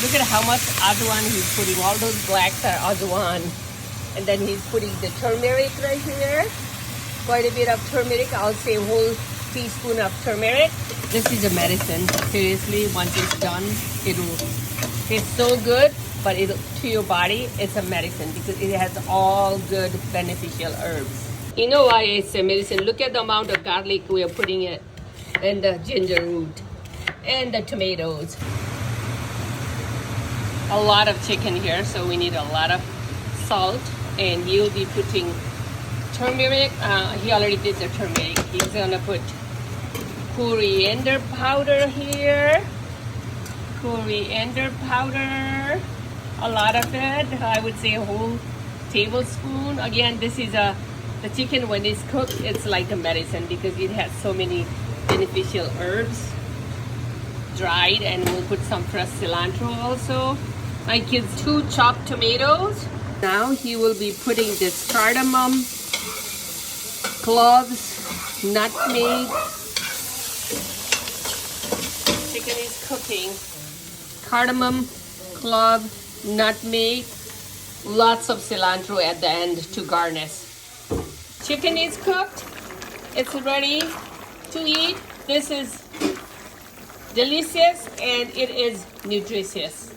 Look at how much Ajuan he's putting. All those blacks are Ajuan. And then he's putting the turmeric right here. Quite a bit of turmeric. I'll say a whole teaspoon of turmeric. This is a medicine. Seriously, once it's done, it'll taste so good, but it'll to your body, it's a medicine because it has all good beneficial herbs. You know why it's a medicine? Look at the amount of garlic we are putting in, and the ginger root, and the tomatoes. A lot of chicken here, so we need a lot of salt, and you'll be putting turmeric. He already did the turmeric. He's gonna put coriander powder here. Coriander powder, a lot of it. I would say a whole tablespoon. Again, this is the chicken when it's cooked, it's like a medicine because it has so many beneficial herbs dried, and we'll put some fresh cilantro also. My kids 2 chopped tomatoes. Now he will be putting this cardamom, cloves, nutmeg. Chicken is cooking. Cardamom, clove, nutmeg, lots of cilantro at the end to garnish. Chicken is cooked. It's ready to eat. This is delicious and it is nutritious.